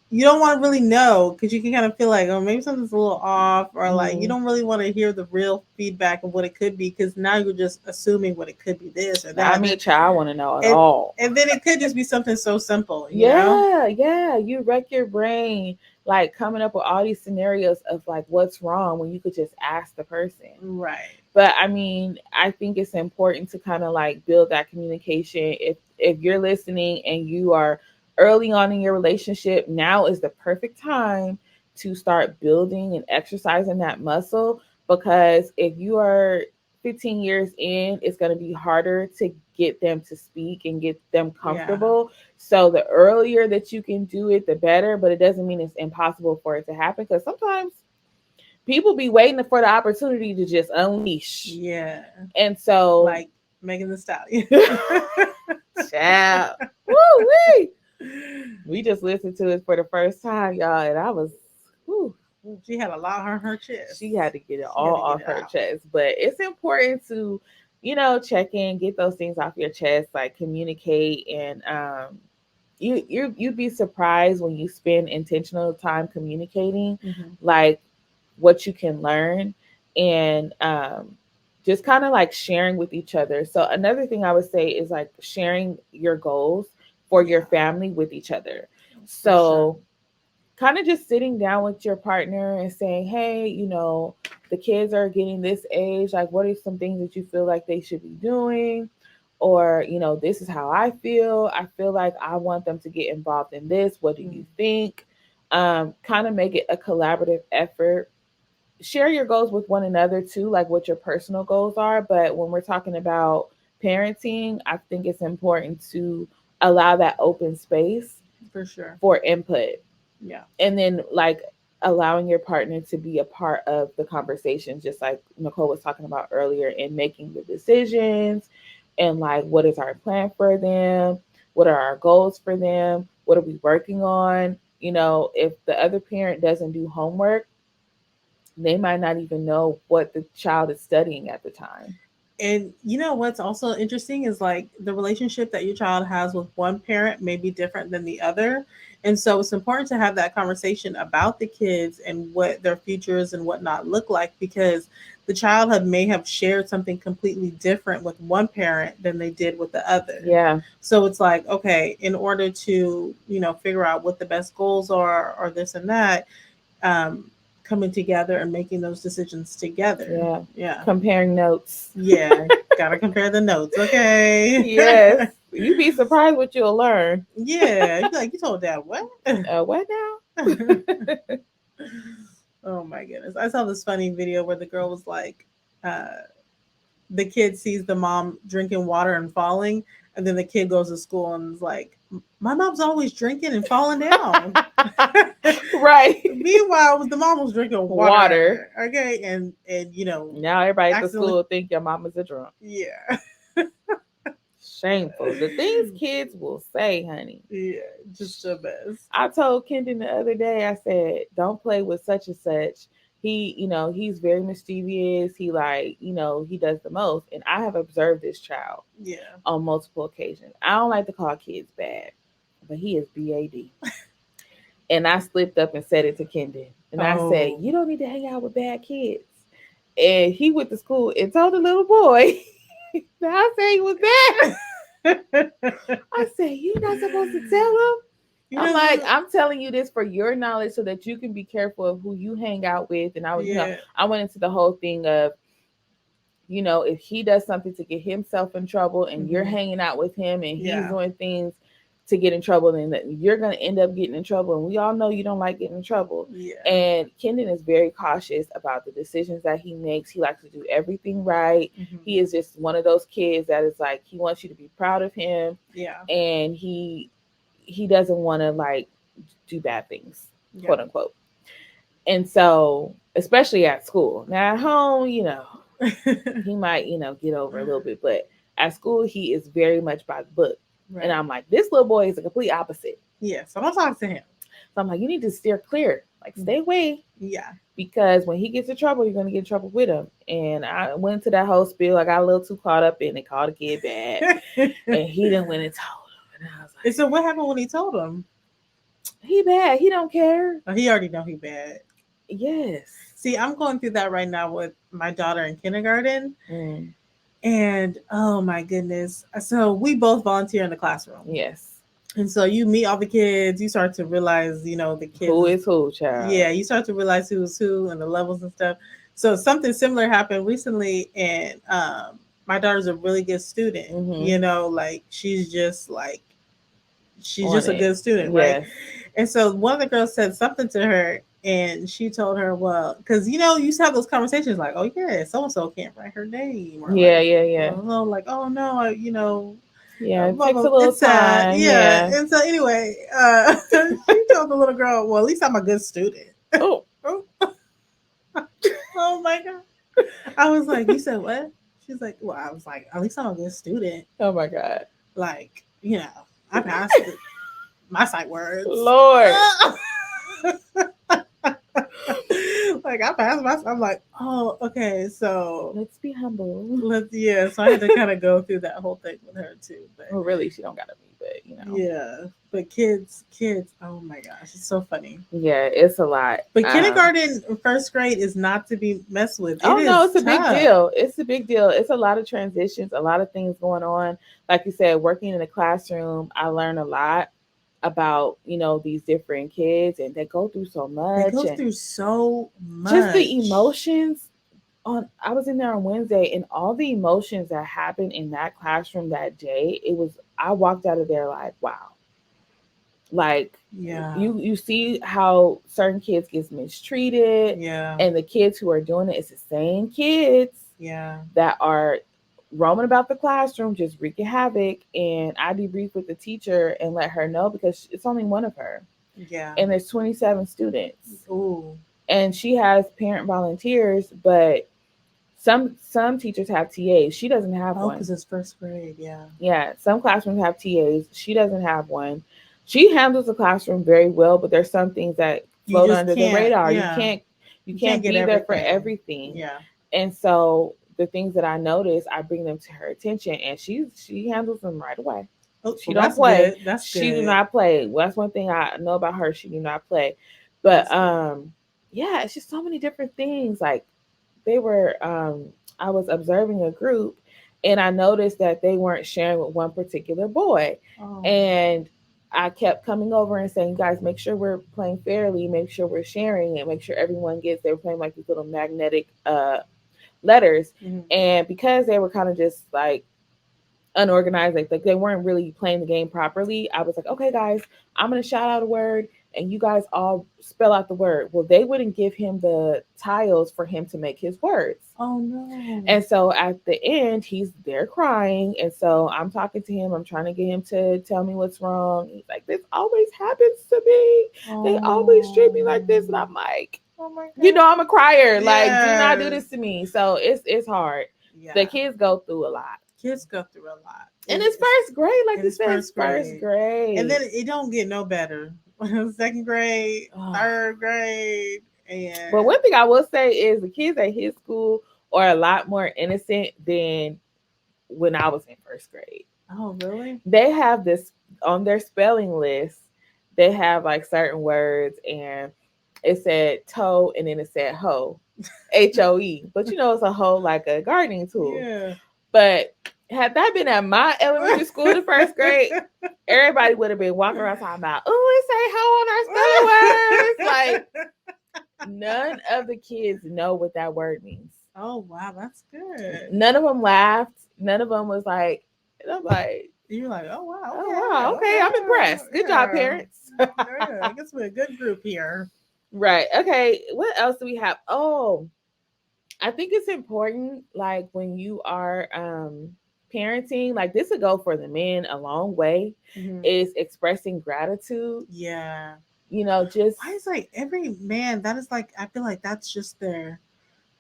you don't want to really know, because you can kind of feel like, oh, maybe something's a little off, or like you don't really want to hear the real feedback of what it could be, because now you're just assuming what it could be, this or that. I mean, child, I want to know it all. And then it could just be something so simple, you yeah, know? Yeah. You wreck your brain like coming up with all these scenarios of like what's wrong when you could just ask the person. Right. But I mean, I think it's important to kind of like build that communication. If you're listening and you are early on in your relationship, now is the perfect time to start building and exercising that muscle, because if you are 15 years in, it's going to be harder to get them to speak and get them comfortable. Yeah. So the earlier that you can do it, the better, but it doesn't mean it's impossible for it to happen, because sometimes people be waiting for the opportunity to just unleash. Yeah. And so, like Megan Thee Stallion. Child. Woo-wee. We just listened to it for the first time, y'all, and I was, whew. She had a lot on her chest. She had to get it all off her chest. But it's important to, check in, get those things off your chest, like communicate, and you'd be surprised when you spend intentional time communicating, like what you can learn, and just kind of like sharing with each other. So another thing I would say is like sharing your goals for your family with each other. So kind of just sitting down with your partner and saying, hey, the kids are getting this age, like what are some things that you feel like they should be doing? Or, this is how I feel like I want them to get involved in this. What do you think? Kind of make it a collaborative effort. Share your goals with one another too, like what your personal goals are. But when we're talking about parenting, I think it's important to allow that open space for input. Yeah. And then like allowing your partner to be a part of the conversation, just like Nicole was talking about earlier, and making the decisions, and like what is our plan for them, what are our goals for them, what are we working on. If the other parent doesn't do homework, they might not even know what the child is studying at the time. And you know what's also interesting is like the relationship that your child has with one parent may be different than the other. And so it's important to have that conversation about the kids and what their futures and whatnot look like, because the child may have shared something completely different with one parent than they did with the other. Yeah. So it's like, okay, in order to, figure out what the best goals are or this and that, coming together and making those decisions together. Yeah. Yeah. Comparing notes. Yeah. Gotta compare the notes. Okay. Yes. You'd be surprised what you'll learn. Yeah. You'd be like, you told Dad what? What now? Oh my goodness. I saw this funny video where the girl was like, the kid sees the mom drinking water and falling, and then the kid goes to school and is like, my mom's always drinking and falling down. Right. Meanwhile, the mom was drinking water. Okay, and now everybody at the school think your mama's a drunk. Yeah. Shameful. The things kids will say, honey. Yeah, just the best. I told Kendon the other day, I said, don't play with such and such. He, he's very mischievous. He he does the most. And I have observed this child on multiple occasions. I don't like to call kids bad, but he is BAD. And I slipped up and said it to Kendon. And I said, you don't need to hang out with bad kids. And he went to school and told the little boy that I said he was bad. I said, you're not supposed to tell him. I'm like, I'm telling you this for your knowledge so that you can be careful of who you hang out with. And I was, I went into the whole thing of, if he does something to get himself in trouble and you're hanging out with him and he's doing things to get in trouble, and that you're going to end up getting in trouble. And we all know you don't like getting in trouble. Yeah. And Kendon is very cautious about the decisions that he makes. He likes to do everything right. Mm-hmm. He is just one of those kids that is like, he wants you to be proud of him. Yeah. And he doesn't want to like do bad things, yeah, quote unquote. And so, especially at school. Now at home, you know, he might, you know, get over a little bit, but at school he is very much by the book. Right. And I'm like, this little boy is a complete opposite. Yeah, so don't talk to him. So I'm like, you need to steer clear, like stay away. Yeah. Because when he gets in trouble, you're gonna get in trouble with him. And I went to that whole spiel. I got a little too caught up in it, called a kid bad, and he didn't went and told him. And I was like, and so what happened when he told him? He bad. He don't care. Oh, he already know he bad. Yes. See, I'm going through that right now with my daughter in kindergarten. And oh my goodness. So we both volunteer in the classroom. Yes. And so you meet all the kids, you start to realize, you know, the kids. Who is who, child? Yeah, you start to realize who's who and the levels and stuff. So something similar happened recently, and my daughter's a really good student. Mm-hmm. You know, like she's just a good student, yes, right? And so one of the girls said something to her, and she told her, well, because, you know, you used to have those conversations like, oh, yeah, so-and-so can't write her name. Or yeah, like, yeah. Like, oh, no, you know. Yeah, it takes a little time. Yeah. And so anyway, she told the little girl, well, at least I'm a good student. Oh. Oh, my God. I was like, you said what? She's like, well, I was like, at least I'm a good student. Oh, my God. Like, you know, I passed my sight words. Lord. Like I passed my, I'm like, oh, okay, so let's be humble. So I had to kind of go through that whole thing with her too. But well, really, she don't gotta be, but you know. Yeah, but kids, oh my gosh, it's so funny. Yeah, it's a lot. But kindergarten, first grade is not to be messed with. It's a big deal. It's a big deal. It's a lot of transitions, a lot of things going on. Like you said, working in a classroom, I learned a lot about, you know, these different kids, and they go through so much. Just the emotions. I was in there on Wednesday, and all the emotions that happened in that classroom that day, I walked out of there like, wow. Like, yeah, you see how certain kids gets mistreated. Yeah. And the kids who are doing it, it's the same kids. Yeah. That are roaming about the classroom, just wreaking havoc. And I debriefed with the teacher and let her know, because it's only one of her. Yeah. And there's 27 students. Ooh. And she has parent volunteers, but some teachers have TAs. She doesn't have one. Oh, because it's first grade. Yeah. Yeah. Some classrooms have TAs. She doesn't have one. She handles the classroom very well, but there's some things that float under the radar. Yeah. You can't be there for everything. Yeah. And so the things that I notice, I bring them to her attention, and she handles them right away. Oh, she don't play. She do not play. Well, that's one thing I know about her. She do not play. But yeah, it's just so many different things. Like they were, I was observing a group, and I noticed that they weren't sharing with one particular boy. Oh. And I kept coming over and saying, guys, make sure we're playing fairly, make sure we're sharing, and make sure everyone gets, they were playing like these little magnetic letters. Mm-hmm. And because they were kind of just like unorganized, like they weren't really playing the game properly, I was like, okay, guys, I'm going to shout out a word, and you guys all spell out the word. Well, they wouldn't give him the tiles for him to make his words. Oh, no. And so at the end, he's there crying. And so I'm talking to him. I'm trying to get him to tell me what's wrong. He's like, this always happens to me. Oh. They always treat me like this. And I'm like, oh my God. You know, I'm a crier. Yes. Like, do not do this to me. So it's hard. Yeah. The kids go through a lot. Kids go through a lot. And it's first grade, like you said, first grade. And then it don't get no better. Second grade, third grade. But one thing I will say is the kids at his school are a lot more innocent than when I was in first grade. Oh, really? They have this on their spelling list. They have like certain words, and it said toe, and then it said hoe, HOE. But you know, it's a hoe like a gardening tool. Yeah. But had that been at my elementary school in first grade, everybody would have been walking around talking about, oh, it say hoe on our spelling words. Like, none of the kids know what that word means. Oh, wow, that's good. None of them laughed. None of them was like, and I'm like, You're like, oh wow, Oh okay, wow, okay, I'm impressed. Good job, yeah, parents. yeah. I guess we're a good group here. Right. Okay. What else do we have? Oh, I think it's important, like when you are parenting, like this would go for the men a long way, is expressing gratitude. Yeah. Just Why is like every man that is like I feel like that's just their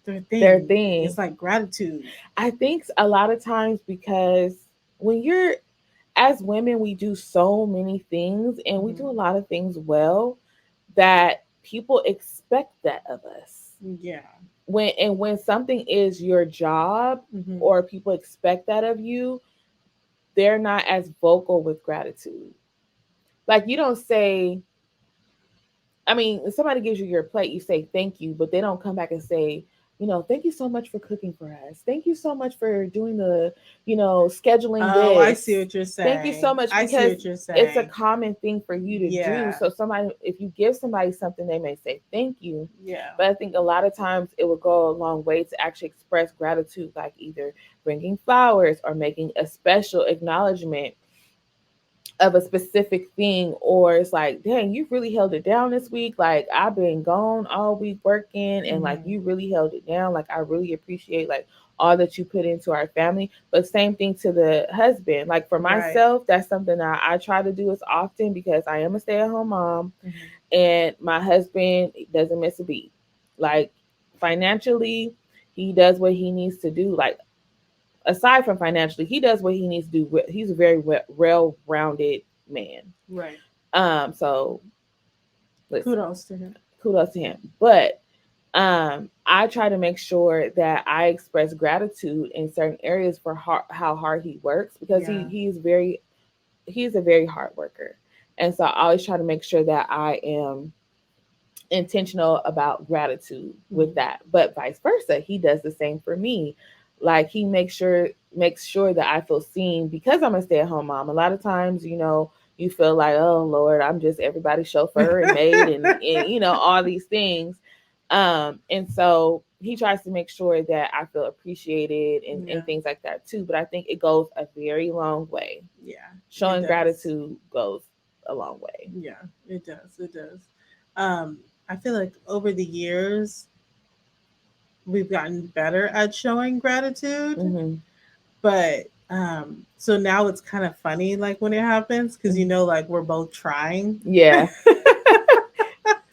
their thing. thing. It's like gratitude. I think a lot of times because when you're as women, we do so many things and we do a lot of things well that people expect that of us. Yeah. When something is your job or people expect that of you, they're not as vocal with gratitude. Like you don't say, I mean, if somebody gives you your plate, you say thank you, but they don't come back and say, thank you so much for cooking for us. Thank you so much for doing the, scheduling Oh, I this. see what you're Thank you so saying. much, I see because what you're it's a saying. common thing for you to do. Yeah. So somebody, if you give somebody something, they may say thank you. Yeah. But I think a lot of times it will go a long way to actually express gratitude, like either bringing flowers or making a special acknowledgement of a specific thing, or it's like, dang, you really held it down this week. Like I've been gone all week working and like you really held it down. Like I really appreciate like all that you put into our family. But same thing to the husband. Like for myself, that's something that I try to do as often because I am a stay-at-home mom and my husband doesn't miss a beat. Like financially, he does what he needs to do. Like aside from financially, he does what he needs to do. He's a very well-rounded man. Right. So listen, Kudos to him. kudos to him. But I try to make sure that I express gratitude in certain areas for how hard he works, because he's a very hard worker, and so I always try to make sure that I am intentional about gratitude with that. But vice versa, he does the same for me. Like he makes sure that I feel seen because I'm a stay-at-home mom. A lot of times, you feel like, oh Lord, I'm just everybody's chauffeur and maid and all these things. And so he tries to make sure that I feel appreciated and things like that too. But I think it goes a very long way. Yeah. Showing gratitude goes a long way. Yeah, it does. It does. I feel like over the years we've gotten better at showing gratitude, but so now it's kind of funny like when it happens because like we're both trying. Yeah.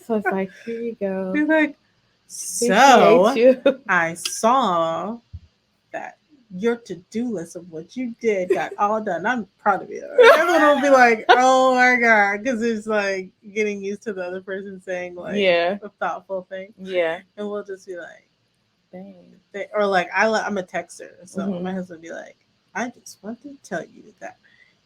So it's like, here you go. We're like, Appreciate so you. I saw that your to-do list of what you did got all done. I'm proud of you. And then it'll be like, oh my god, because it's like getting used to the other person saying like a thoughtful thing. Yeah. And we'll just be like, dang. Or like I'm a texter, so my husband would be like, I just want to tell you that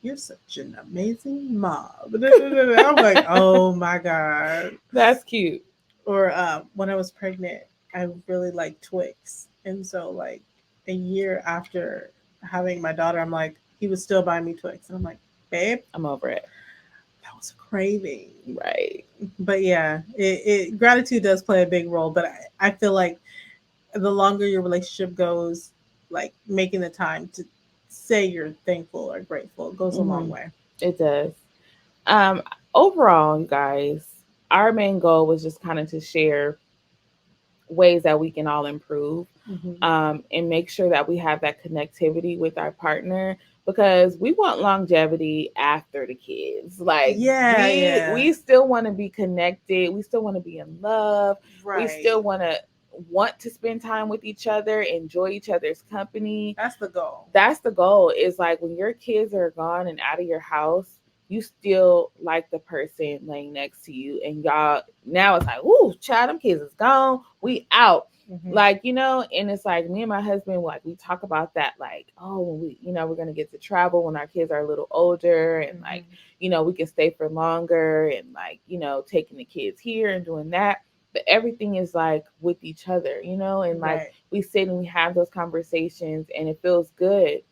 you're such an amazing mom. I'm like, oh my god, that's cute. Or when I was pregnant, I really liked Twix, and so like a year after having my daughter, I'm like, he was still buying me Twix, and I'm like, babe, I'm over it. That was a craving, right? But yeah, gratitude does play a big role, but I feel like the longer your relationship goes, like making the time to say you're thankful or grateful goes a long way. It does. Um, Overall, guys, our main goal was just kind of to share ways that we can all improve, and make sure that we have that connectivity with our partner, because we want longevity after the kids. Like we still want to be connected, we still want to be in love, we still want to spend time with each other, enjoy each other's company. That's the goal. That's the goal. Is like when your kids are gone and out of your house, you still like the person laying next to you, and y'all now it's like, ooh, child, them kids is gone, we out. Like, and it's like me and my husband, like we talk about that, like, oh, when we, we're gonna get to travel when our kids are a little older, and like, we can stay for longer, and like, taking the kids here and doing that. But everything is like with each other, and like we sit and we have those conversations and it feels good.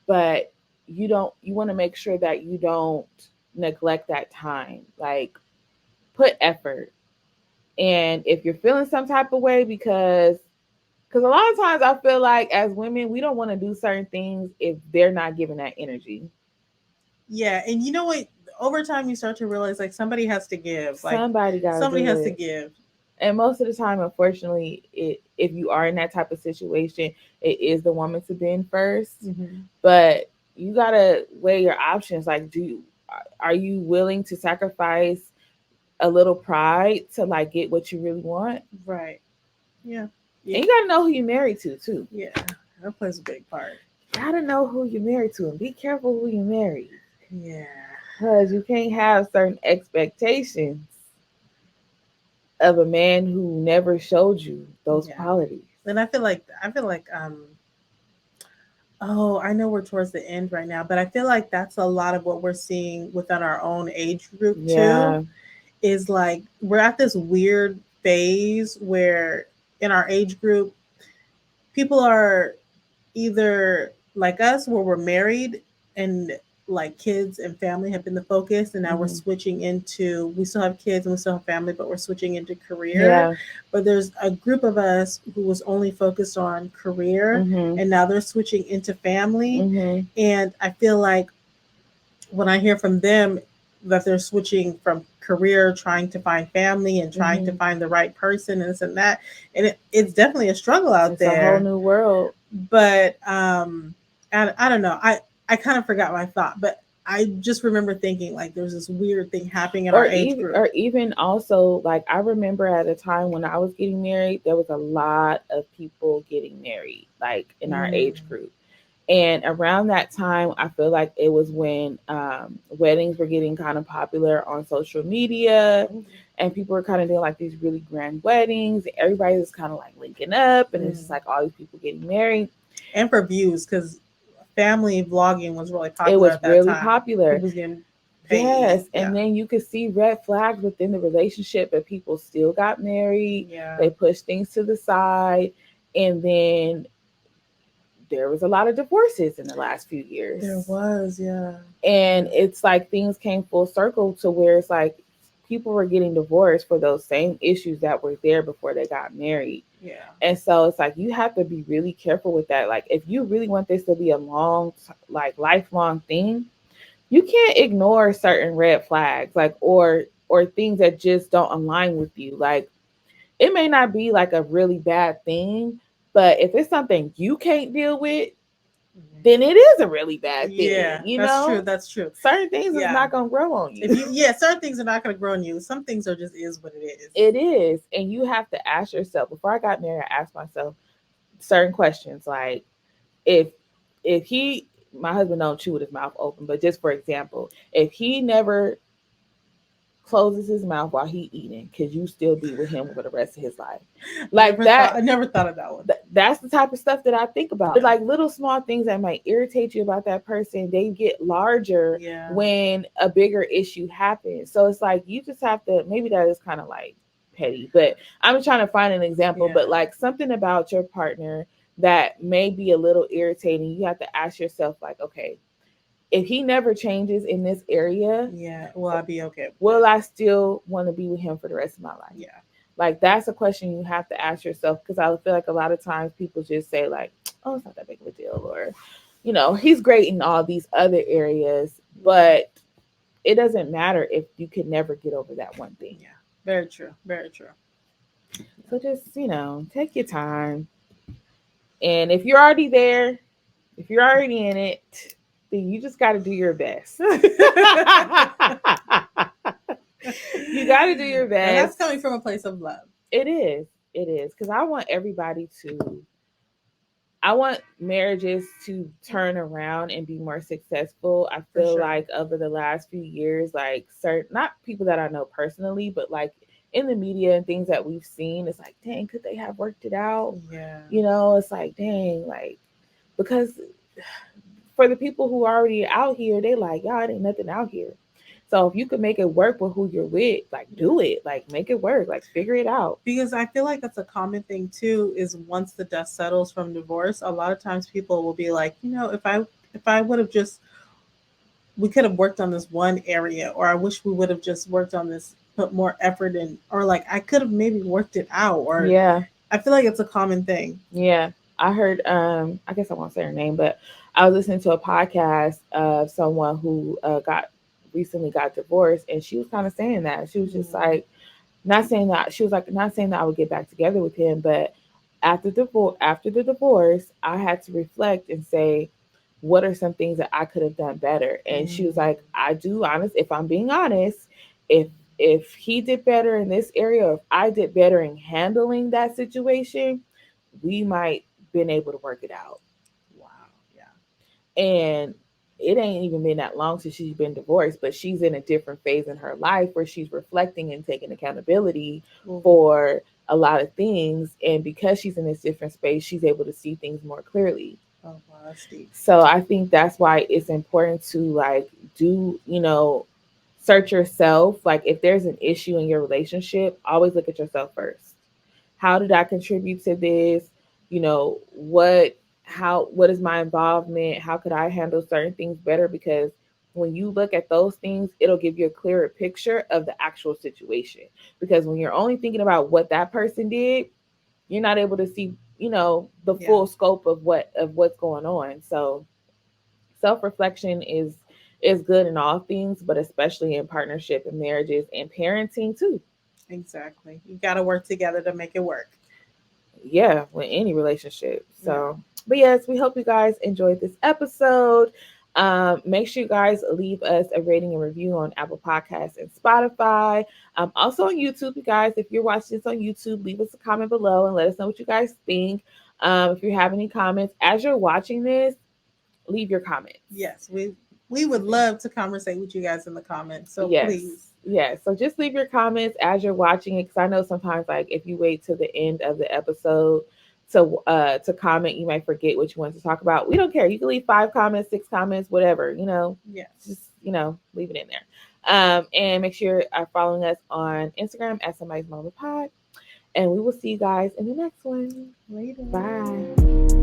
But you want to make sure that you don't neglect that time. Like put effort. And if you're feeling some type of way, because a lot of times I feel like as women, we don't want to do certain things if they're not giving that energy. Yeah, and you know what? Over time, you start to realize like somebody has to give. Like somebody has to give. And most of the time, unfortunately, if you are in that type of situation, it is the woman to bend 1st. Mm-hmm. But you gotta weigh your options. Like, are you willing to sacrifice a little pride to like get what you really want? Right. Yeah. And you gotta know who you're married to too. Yeah, that plays a big part. You gotta know who you're married to and be careful who you marry. Yeah. Because you can't have certain expectations of a man who never showed you those qualities. And I feel like oh, I know we're towards the end right now, but I feel like that's a lot of what we're seeing within our own age group too. Is like we're at this weird phase where in our age group, people are either like us where we're married and like kids and family have been the focus, and now we're switching into, we still have kids and we still have family, but we're switching into career. But there's a group of us who was only focused on career, and now they're switching into family. And I feel like when I hear from them that they're switching from career, trying to find family and trying to find the right person and this and that, and it's definitely a struggle out there. It's a whole new world. But I don't know. I kind of forgot my thought, but I just remember thinking like there's this weird thing happening in our age group. Or even also like I remember at a time when I was getting married, there was a lot of people getting married like in our age group. And around that time, I feel like it was when weddings were getting kind of popular on social media, and people were kind of doing like these really grand weddings. Everybody was kind of like linking up, and it's just like all these people getting married. And for views, because family vlogging was really popular. It was really popular. It was getting paid. Yes, and then you could see red flags within the relationship, but people still got married. Yeah. They pushed things to the side, and then there was a lot of divorces in the last few years. There was, yeah. And it's like things came full circle to where it's like people were getting divorced for those same issues that were there before they got married. Yeah. And so it's like you have to be really careful with that. Like if you really want this to be a long, like lifelong thing, you can't ignore certain red flags, like or things that just don't align with you. Like it may not be like a really bad thing, but if it's something you can't deal with, then it is a really bad thing. Yeah, that's true. That's true. Certain things is not gonna grow on you. Certain things are not gonna grow on you. Some things are just is what it is. It is, and you have to ask yourself. Before I got married, I asked myself certain questions, like if my husband don't chew with his mouth open, but just for example, if he never closes his mouth while he eating, could you still be with him for the rest of his life? Like I never thought of that one. That's the type of stuff that I think about. Like little small things that might irritate you about that person, they get larger when a bigger issue happens. So it's like you just have to, maybe that is kind of like petty, but I'm trying to find an example. But like something about your partner that may be a little irritating, you have to ask yourself like, okay, if he never changes in this area, will I be okay? Will I still want to be with him for the rest of my life? Yeah. Like that's a question you have to ask yourself, because I feel like a lot of times people just say like, oh, it's not that big of a deal, or, you know, he's great in all these other areas, but it doesn't matter if you could never get over that one thing. Yeah. Very true. Very true. So just, you know, take your time. And if you're already there, if you're already in it, then you just got to do your best. You got to do your best. And that's coming from a place of love. It is. It is. Because I want marriages to turn around and be more successful. I feel like over the last few years, like not people that I know personally, but like in the media and things that we've seen, it's like, dang, could they have worked it out? Yeah. You know, it's like, dang, like, because for the people who are already out here, they like, y'all, it ain't nothing out here. So if you could make it work with who you're with, like do it, like make it work, like figure it out. Because I feel like that's a common thing too, is once the dust settles from divorce, a lot of times people will be like, you know, if I would have just, we could have worked on this one area, or I wish we would have just worked on this, put more effort in, or like I could have maybe worked it out, or I feel like it's a common thing. Yeah. I heard, I guess I won't say her name, but I was listening to a podcast of someone who got recently got divorced, and she was kind of saying that. She was just like, not saying that she was like, not saying that I would get back together with him, but after the divorce, I had to reflect and say, what are some things that I could have done better? And she was like, I do honest, if I'm being honest, if he did better in this area, or if I did better in handling that situation, we might been able to work it out. Wow. Yeah. And it ain't even been that long since she's been divorced, but she's in a different phase in her life where she's reflecting and taking accountability for a lot of things. And because she's in this different space, she's able to see things more clearly. Oh, wow, that's deep. So I think that's why it's important to like do, search yourself. Like if there's an issue in your relationship, always look at yourself first. How did I contribute to this? What is my involvement? How could I handle certain things better? Because when you look at those things, it'll give you a clearer picture of the actual situation. Because when you're only thinking about what that person did, you're not able to see, the full scope of what's going on. So self-reflection is good in all things, but especially in partnership and marriages and parenting too. Exactly. You got to work together to make it work. Yeah, with any relationship. So, but yes, we hope you guys enjoyed this episode. Make sure you guys leave us a rating and review on Apple Podcasts and Spotify. Also on YouTube, you guys, if you're watching this on YouTube, leave us a comment below and let us know what you guys think. If you have any comments as you're watching this, leave your comments. Yes, we would love to conversate with you guys in the comments. So please. Yes. So just leave your comments as you're watching it, because I know sometimes, like, if you wait to the end of the episode to comment, you might forget what you want to talk about. We don't care. You can leave 5 comments, 6 comments, whatever. Yes. Just leave it in there. And make sure you're following us on Instagram at Somebody's Mama Pod. And we will see you guys in the next one. Later. Bye.